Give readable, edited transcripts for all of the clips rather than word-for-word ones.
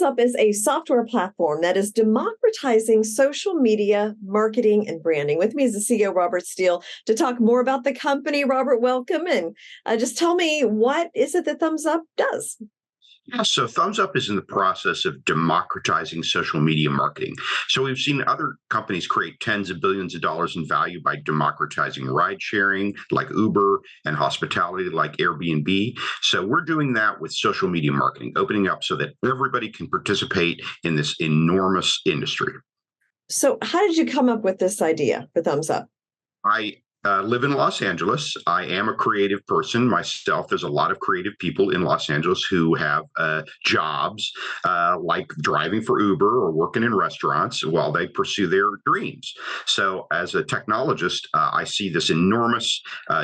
Thumzup is a software platform that is democratizing social media marketing and branding. With me is the CEO, Robert Steele, to talk more about the company. Robert, welcome. And just tell me, what is it that Thumzup does? Yeah, so Thumzup is in the process of democratizing social media marketing. So we've seen other companies create tens of billions of dollars in value by democratizing ride sharing like Uber and hospitality like Airbnb. So we're doing that with social media marketing, opening up so that everybody can participate in this enormous industry. So how did you come up with this idea for Thumzup? I live in Los Angeles. I am a creative person myself. There's a lot of creative people in Los Angeles who have jobs like driving for Uber or working in restaurants while they pursue their dreams. So as a technologist, I see this enormous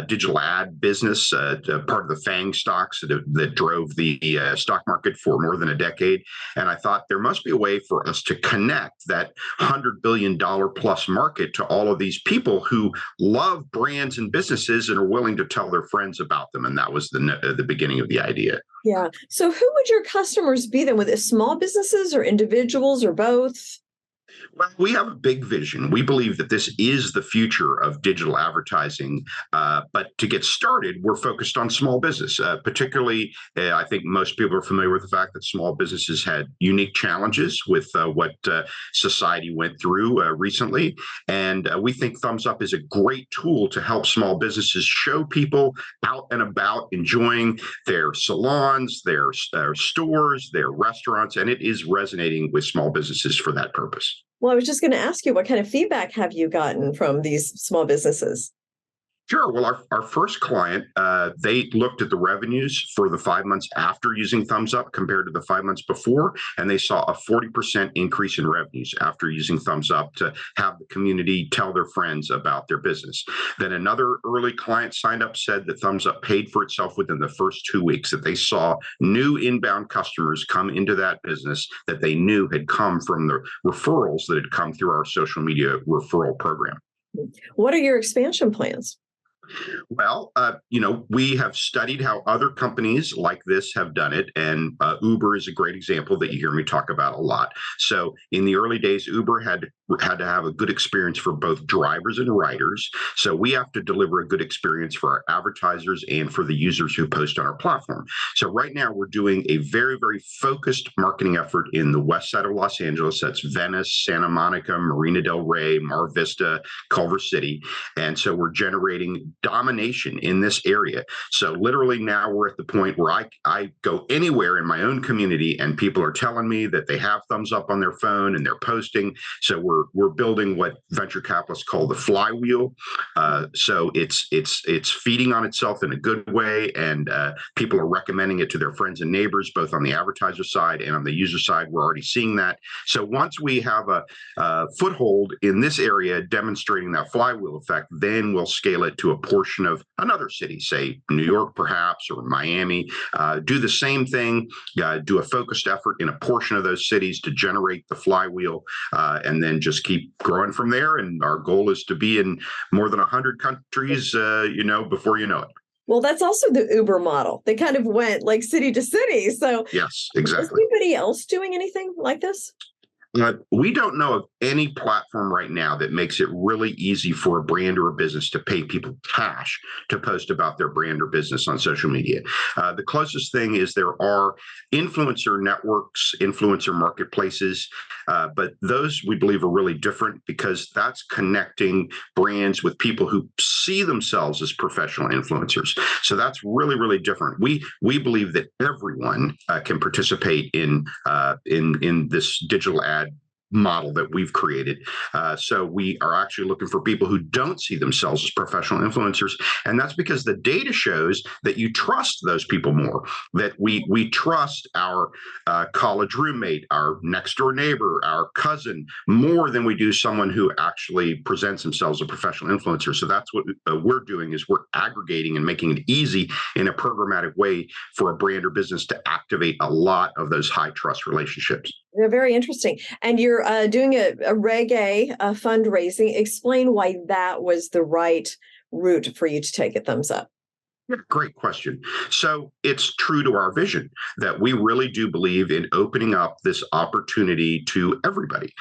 digital ad business, part of the FANG stocks that drove the stock market for more than a decade. And I thought there must be a way for us to connect that $100 billion plus market to all of these people who love brands and businesses and are willing to tell their friends about them. And that was the beginning of the idea. Yeah. So who would your customers be then? With it small businesses or individuals or both? Well, we have a big vision. We believe that this is the future of digital advertising. But to get started, we're focused on small business. Particularly, I think most people are familiar with the fact that small businesses had unique challenges with what society went through recently. And we think Thumzup is a great tool to help small businesses show people out and about enjoying their salons, their stores, their restaurants. And it is resonating with small businesses for that purpose. Well, I was just going to ask you, what kind of feedback have you gotten from these small businesses? Sure. Well, our first client, they looked at the revenues for the 5 months after using Thumzup compared to the 5 months before, and they saw a 40% increase in revenues after using Thumzup to have the community tell their friends about their business. Then another early client signed up said that Thumzup paid for itself within the first 2 weeks, that they saw new inbound customers come into that business that they knew had come from the referrals that had come through our social media referral program. What are your expansion plans? Well, we have studied how other companies like this have done it, and Uber is a great example that you hear me talk about a lot. So in the early days, Uber had to have a good experience for both drivers and riders. So we have to deliver a good experience for our advertisers and for the users who post on our platform. So right now, we're doing a very, very focused marketing effort in the west side of Los Angeles. That's Venice, Santa Monica, Marina del Rey, Mar Vista, Culver City. And so we're generating domination in this area. So literally now we're at the point where I go anywhere in my own community and people are telling me that they have Thumzup on their phone and they're posting. So we're building what venture capitalists call the flywheel. So it's feeding on itself in a good way, and people are recommending it to their friends and neighbors, both on the advertiser side and on the user side. We're already seeing that. So once we have a foothold in this area demonstrating that flywheel effect, then we'll scale it to a portion of another city, say New York perhaps, or Miami. Do the same thing, do a focused effort in a portion of those cities to generate the flywheel, and then just keep growing from there. And our goal is to be in more than 100 countries, before you know it. Well, that's also the Uber model. They kind of went like city to city. So Yes, is exactly. anybody else doing anything like this? We don't know of any platform right now that makes it really easy for a brand or a business to pay people cash to post about their brand or business on social media. The closest thing is there are influencer networks, influencer marketplaces, but those we believe are really different because that's connecting brands with people who see themselves as professional influencers. So that's really, really different. We believe that everyone can participate in this digital ad model that we've created. So we are actually looking for people who don't see themselves as professional influencers. And that's because the data shows that you trust those people more, that we trust our college roommate, our next door neighbor, our cousin, more than we do someone who actually presents themselves as a professional influencer. So that's what we're doing, is we're aggregating and making it easy in a programmatic way for a brand or business to activate a lot of those high trust relationships. They're very interesting. And you're doing a Reg A fundraising. Explain why that was the right route for you to take at Thumzup. Yeah, great question. So it's true to our vision that we really do believe in opening up this opportunity to everybody.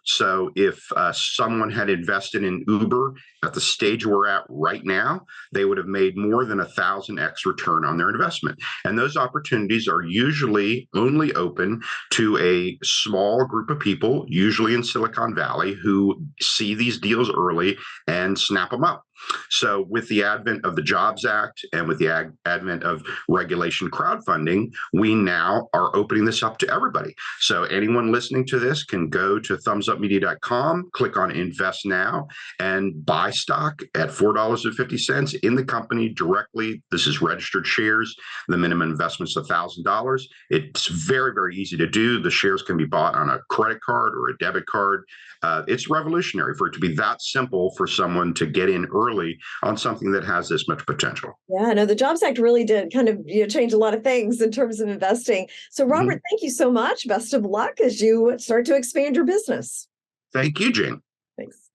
So if someone had invested in Uber at the stage we're at right now, they would have made more than 1,000x return on their investment. And those opportunities are usually only open to a small group of people, usually in Silicon Valley, who see these deals early and snap them up. So, with the advent of the Jobs Act and with the advent of regulation crowdfunding, we now are opening this up to everybody. So, anyone listening to this can go to thumbsupmedia.com, click on Invest Now, and buy stock at $4.50 in the company directly. This is registered shares. The minimum investment is $1,000. It's very, very easy to do. The shares can be bought on a credit card or a debit card. It's revolutionary for it to be that simple for someone to get in early on something that has this much potential. Yeah, no, the Jobs Act really did kind of change a lot of things in terms of investing. So, Mhm. Robert, thank you so much. Best of luck as you start to expand your business. Thank you, Jane. Thanks.